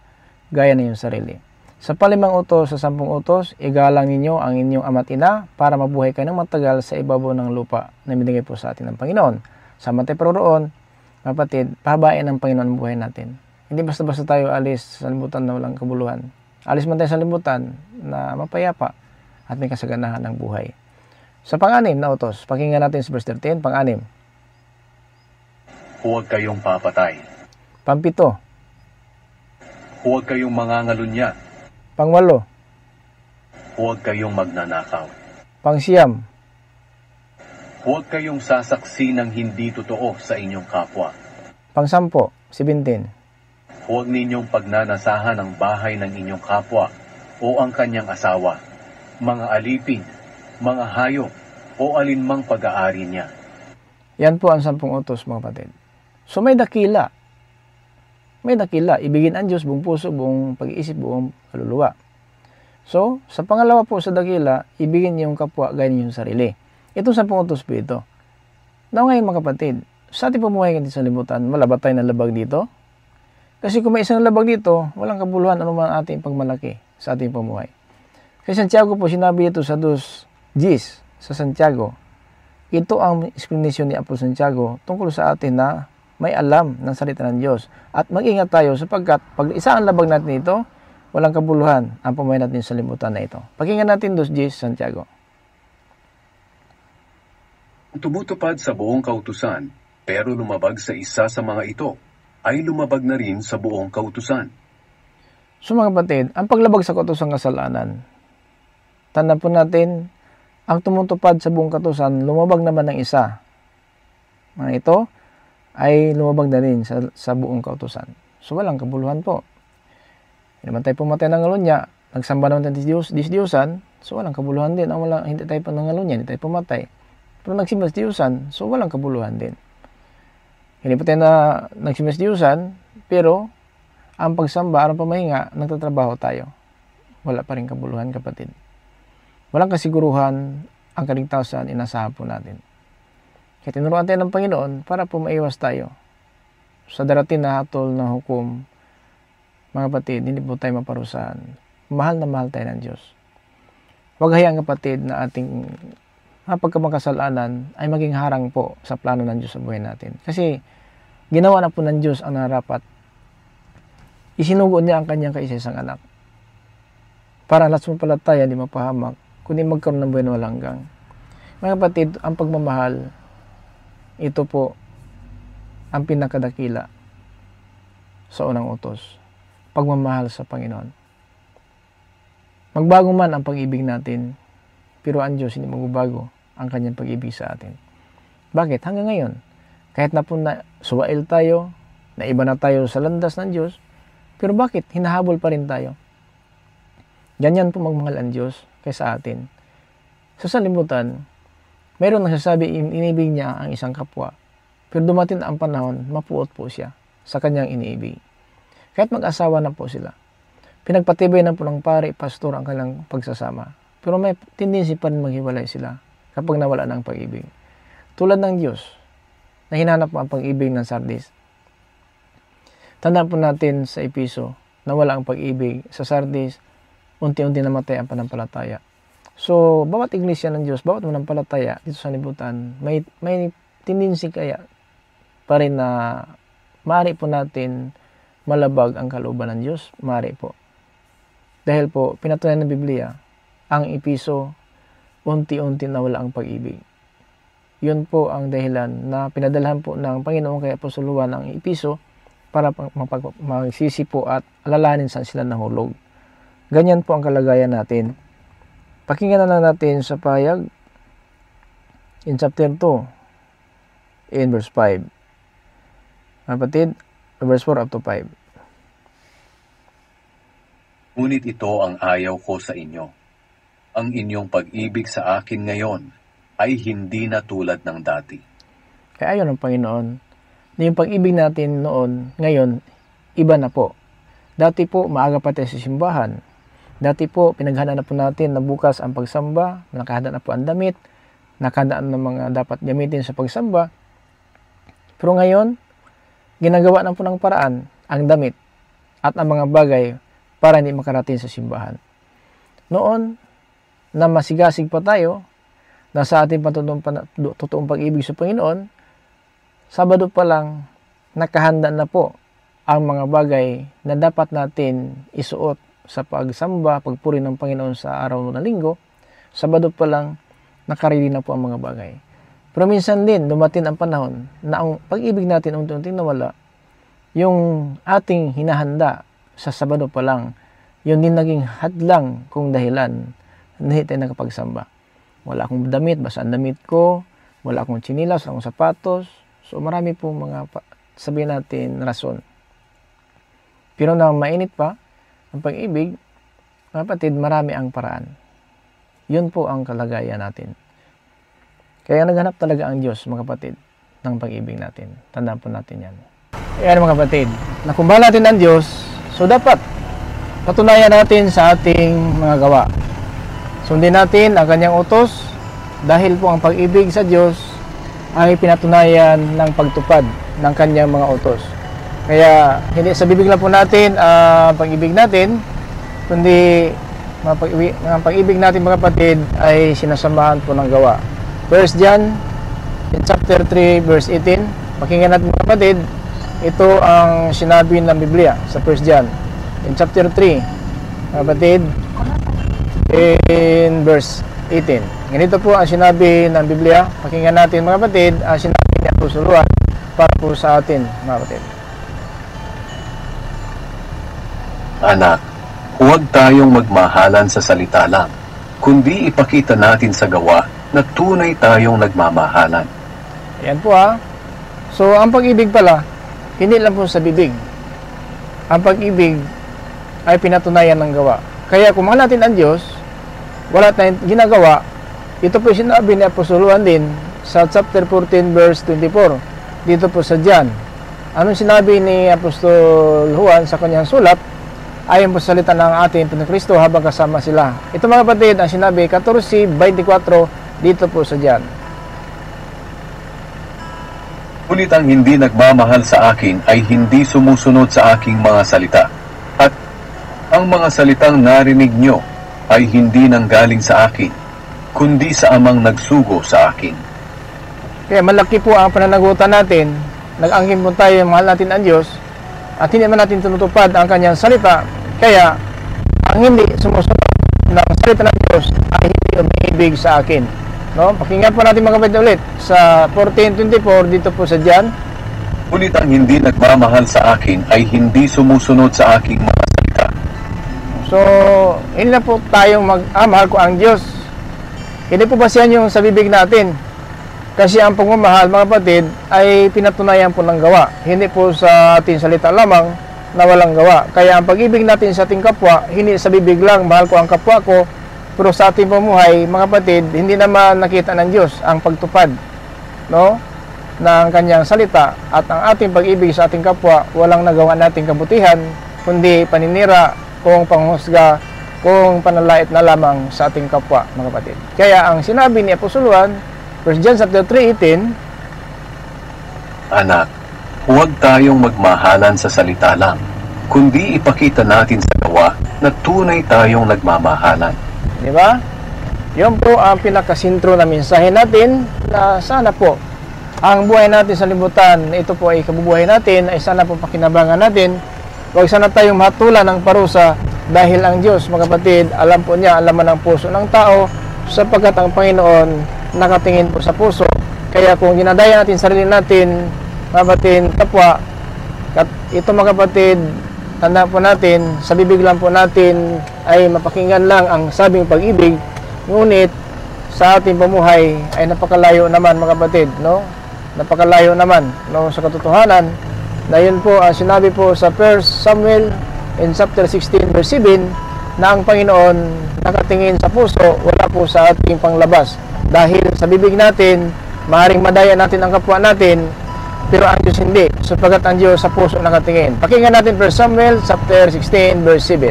Speaker 2: gaya ng iyong sarili. Sa palimang utos, sa 10 utos, igalang ninyo ang inyong ama't ina para mabuhay kayo ng matagal sa ibabaw ng lupa na binigay po sa atin ng Panginoon. Sama tayo pero roon, kapatid, pahabain ng Panginoon ang buhay natin. Hindi basta-basta tayo alis sa libutan na walang kabuluhan. Alis man tayo sa libutan na mapayapa at may kasaganahan ng buhay. Sa pang-anim na utos, pakinggan natin sa verse 13, pang-anim.
Speaker 3: Huwag kayong papatay.
Speaker 2: Pang-7,
Speaker 3: Huwag kayong mangangalunya.
Speaker 2: pang-8,
Speaker 3: Huwag kayong magnanakaw.
Speaker 2: pang-9,
Speaker 3: Huwag kayong sasaksi ng hindi totoo sa inyong kapwa.
Speaker 2: pang-10, 17,
Speaker 3: Huwag ninyong pagnanasahan ang bahay ng inyong kapwa o ang kanyang asawa, mga alipin, mga hayop, o alinmang pag-aari niya.
Speaker 2: Yan po ang 10 utos, mga kapatid. So may dakila. May dakila. Ibigin ang Diyos buong puso, buong pag-iisip, buong kaluluwa. So, sa pangalawa po sa dakila, ibigin niyo yung kapwa gaya niyo yung sarili. Itong 10 utos po ito. Now ngayon, mga kapatid, sa ating pumuhay natin sa libutan, malaba tayo ng labag dito. Kasi kung may isang labag dito, walang kabuluhan anuman ating pagmalaki sa ating pumuhay. Kay Santiago po, sinabi ito sa 2:10 sa Santiago. Ito ang explanation ni Apostol Santiago tungkol sa atin na may alam ng salita ng Diyos. At mag-ingat tayo sapagkat pag isa ang labag natin ito, walang kabuluhan ang pumuhay natin sa libutan na ito. Pakinggan natin 2:10 Santiago.
Speaker 3: Tumutupad sa buong kautusan, pero lumabag sa isa sa mga ito, ay lumabag na rin sa buong kautusan.
Speaker 2: So mga kapatid, ang paglabag sa kautusang kasalanan, tandaan po natin, ang tumutupad sa buong kautusan, lumabag naman ng isa. Mga ito ay lumabag na rin sa buong kautusan. So walang kabuluhan po. Hindi naman tayo pumatay ng ngalunya, nagsamba naman tayo Diyos-Diyosan, so walang kabuluhan din. Hindi tayo pa ng ngalunya, hindi tayo pumatay. Pero nagsimba sa Diyosan, so walang kabuluhan din. Hindi pa tayo na nagsimba sa Diyosan, pero ang pagsamba, ang pamahinga, nagtatrabaho tayo. Wala pa rin kabuluhan, kapatid. Walang kasiguruhan ang kaligtasan, inasahan po natin. Kaya tinuruan tayo ng Panginoon para po maiwas tayo sa darating na hatol ng hukom. Mga kapatid, hindi po tayo maparusahan. Mahal na mahal tayo ng Diyos. Huwag hayaan, kapatid, na ating pagkamakasalanan ay maging harang po sa plano ng Diyos sa buhay natin. Kasi ginawa na po ng Diyos ang narapat. Isinugod niya ang kanyang kaisa-isang anak. Para lahat sumampalataya, hindi mapahamak, kundi magkaroon ng buhay na walang hanggan. Mga kapatid, ang pagmamahal, ito po ang pinakadakila sa unang utos. Pagmamahal sa Panginoon. Magbago man ang pag-ibig natin, pero ang Diyos hindi magbabago ang kanyang pag-ibig sa atin. Bakit? Hanggang ngayon, kahit na po na suwail tayo, na iba na tayo sa landas ng Diyos, pero bakit? Hinahabol pa rin tayo. Ganyan po magmahal ang Diyos kaysa atin. Sa sanlibutan, mayroon nagsasabi inibig niya ang isang kapwa. Pero dumating ang panahon, mapuot po siya sa kanyang iniibig. Kahit mag-asawa na po sila. Pinagpatibay na po ng pari, pastor ang kanilang pagsasama. Pero may tendency pa rin maghiwalay sila kapag nawala ng pag-ibig. Tulad ng Diyos, na hinanap mo ang pag-ibig ng Sardis. Tandaan po natin sa Episo, na wala ang pag-ibig. Sa Sardis, unti-unti namatay ang panampalataya. So, bawat iglesia ng Diyos, bawat manampalataya dito sa libutan, may tendency kaya pa rin na maaari po natin malabag ang kalooban ng Diyos. Maaari po. Dahil po, pinatunayan ng Biblia, ang Episo, unti-unti nawala ang pag-ibig. Yun po ang dahilan na pinadalhan po ng Panginoon kay Apostol Juan ang Episo para magsisi po at alalahanin saan sila nahulog. Ganyan po ang kalagayan natin. Pakinggan na lang natin sa pahayag in chapter 2 in verse 5. Kapatid, verse 4 up to 5.
Speaker 3: Ngunit ito ang ayaw ko sa inyo. Ang inyong pag-ibig sa akin ngayon ay hindi na tulad ng dati.
Speaker 2: Kaya ayaw ng Panginoon na yung pag-ibig natin noon, ngayon, iba na po. Dati po, maaga pa tayo sa simbahan. Dati po, pinaghanda na po natin na bukas ang pagsamba, nakahanda na po ang damit, nakahanda ng mga dapat gamitin sa pagsamba. Pero ngayon, ginagawa na po ng paraan ang damit at ang mga bagay para hindi makarating sa simbahan. Noon, na masigasig pa tayo, na sa ating totoong pag-ibig sa Panginoon, Sabado pa lang, nakahanda na po ang mga bagay na dapat natin isuot sa pagsamba, pagpuri ng Panginoon sa araw ng linggo. Sabado pa lang, nakaredy na po ang mga bagay. Pero minsan din, dumating ang panahon na ang pag-ibig natin unti-unting nawala. Yung ating hinahanda sa Sabado pa lang, yun din naging hadlang kung dahilan na hindi tayo nakapagsamba. Wala akong damit, basta ang damit ko, wala akong tsinilas, wala akong sapatos. So marami pong mga, sabihin natin, rason. Pero na mainit pa, ang pag-ibig, mga kapatid, marami ang paraan. Yun po ang kalagayan natin. Kaya naghanap talaga ang Diyos, mga kapatid, ng pag-ibig natin. Tandaan po natin yan. Ayan mga kapatid, nakumbal natin ang Diyos, so dapat patunayan natin sa ating mga gawa. Sundin natin ang kanyang utos dahil po ang pag-ibig sa Diyos ay pinatunayan ng pagtupad ng kanyang mga utos. Kaya hindi sa bibig lang po natin ang pag-ibig natin, kundi ang pag-ibig natin mga kapatid ay sinasamahan po ng gawa. First John in chapter 3 verse 18, pakinggan natin mga kapatid, ito ang sinabi ng Biblia sa First John in chapter 3 mga kapatid, in verse 18. Ganito po ang sinabi ng Biblia. Pakinggan natin mga kapatid ang sinabi ni Apostol Juan para po sa atin mga kapatid.
Speaker 3: Anak, huwag tayong magmahalan sa salita lang, kundi ipakita natin sa gawa na tunay tayong nagmamahalan.
Speaker 2: Ayan po ha. So ang pag-ibig pala, hindi lang po sa bibig. Ang pag-ibig ay pinatunayan ng gawa. Kaya kung mahal natin ang Diyos, wala tayong ginagawa. Ito po sinabi ni Apostol Juan din sa chapter 14 verse 24 dito po sa John. Anong sinabi ni Apostol Juan sa kanyang sulat? Ayon po sa salita ng ating Kristo habang kasama sila. Ito mga kapatid ang sinabi 14:24 dito po sa John.
Speaker 3: Ngunit ang hindi nagmamahal sa akin ay hindi sumusunod sa aking mga salita. At ang mga salitang narinig nyo ay hindi nanggaling sa akin, kundi sa amang nagsugo sa akin.
Speaker 2: Kaya malaki po ang pananagutan natin. Nag-angkin po tayo, mahal natin ang Diyos, at hindi naman natin tinutupad ang kanyang salita. Kaya, ang hindi sumusunod ng salita ng Diyos ay hindi umiibig sa akin. No? Pakinggan po natin mga kapatid ulit sa 14:24 dito po sa John.
Speaker 3: Ngunit ang hindi nagmamahal sa akin ay hindi sumusunod sa aking mga salita.
Speaker 2: So, hindi na po tayong mahal ko ang Diyos. Hindi po ba siya yung sa bibig natin? Kasi ang pagmamahal, mga kapatid, ay pinatunayan po ng gawa. Hindi po sa ating salita lamang na walang gawa. Kaya ang pag-ibig natin sa ating kapwa, hindi sa bibig lang, mahal ko ang kapwa ko, pero sa ating pamumuhay, mga kapatid, hindi naman nakita ng Diyos ang pagtupad, no, ng kanyang salita. At ang ating pag-ibig sa ating kapwa, walang nagawa nating kabutihan, kundi paninira, kung panghusga, kung panalait na lamang sa ating kapwa, mga kapatid. Kaya ang sinabi ni Apostol Juan, 1 John 3:18,
Speaker 3: Anak, huwag tayong magmahalan sa salita lang, kundi ipakita natin sa gawa na tunay tayong nagmamahalan.
Speaker 2: di ba? Yun po ang pinakasintro na mensahe natin na sana po ang buhay natin sa libutan, ito po ay kabubuhay natin, ay sana po pakinabangan natin. Huwag sana tayong mahatulan ng parusa dahil ang Diyos, mga kapatid, alam po niya ang laman ng puso ng tao sapagkat ang Panginoon nakatingin po sa puso. Kaya kung ginadaya natin sarili natin, mga kapatid, kapwa, ito mga kapatid, tandaan po natin, sa bibig lang po natin ay mapakinggan lang ang sabing pag-ibig, ngunit sa ating pamuhay ay napakalayo naman mga kapatid, no? Napakalayo naman, no, sa katotohanan. Na yun po ang sinabi po sa 1 Samuel in chapter 16 verse 7 na ang Panginoon nakatingin sa puso, wala po sa ating panglabas. Dahil sa bibig natin, maaaring madaya natin ang kapwa natin, pero ang Diyos hindi, sapagkat ang Diyos sa puso nakatingin. Pakinggan natin 1 Samuel chapter 16 verse 7.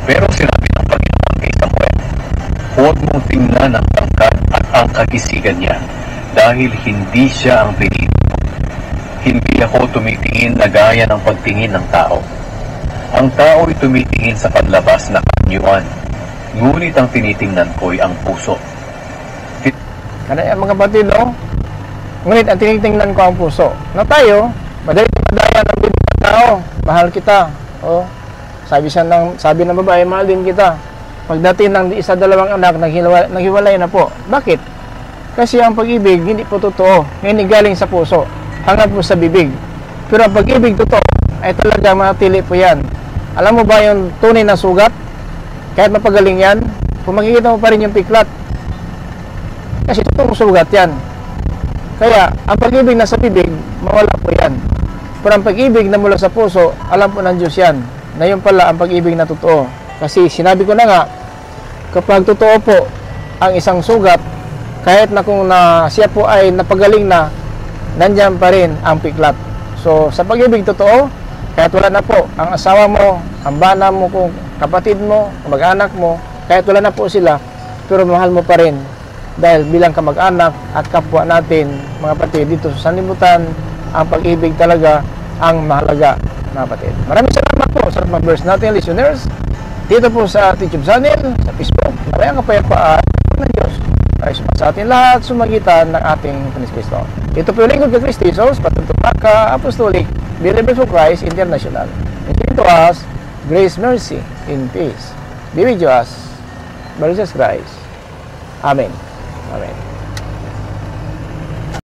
Speaker 3: Pero sinabi ng Panginoon kay Samuel, huwag mong tingnan ang tangkad at ang kakisigan niya, dahil hindi siya ang pinili. Hindi ako tumitingin na gaya ng pagtingin ng tao. Ang tao ay tumitingin sa panlabas na kanyuan, ngunit ang tinitingnan ko ay ang puso.
Speaker 2: Kaya mga kapatid, no? Ngunit ang tinitingnan ko ang puso. Na tayo, madali madaya ng bibig ng tao. Mahal kita. Oh, sabi ng babae, mahal din kita. Pagdating ng isa dalawang anak, naghiwalay na po. Bakit? Kasi ang pag-ibig hindi po totoo. Hindi galing sa puso, hanggang po sa bibig. Pero ang pag-ibig totoo ay talaga manatili po yan. Alam mo ba yung tunay na sugat? Kahit mapagaling yan, kung makikita mo pa rin yung piklat. Kasi totoong sugat yan. Kaya, ang pag-ibig na sa bibig, mawala po yan. Pero ang pag-ibig na mula sa puso, alam po ng Diyos yan, na yun pala ang pag-ibig na totoo. Kasi sinabi ko na nga, kapag totoo po ang isang sugat, kahit na kung siya po ay napagaling na, nandiyan pa rin ang piklat. So, sa pag-ibig totoo, kahit wala na po ang asawa mo, ang bana mo, kung kapatid mo, mag-anak mo, kahit wala na po sila, pero mahal mo pa rin. Dahil bilang kamag-anak at kapwa natin, mga kapatid, dito sa sanlibutan, ang pag-ibig talaga ang mahalaga, mga kapatid. Maraming salamat po sa mga viewers natin, listeners, dito po sa YouTube channel, sa Facebook. Maraming kapayapaan ng Diyos ay sa atin lahat, sumagitan ng ating Panis Kristo. Ito po yung lingkod kay Kristi Jesus, Patutuaka, Apostolic, Believers for Christ International. And to us, grace, mercy, in peace. Be with us, by Jesus Christ. Amen. Amen.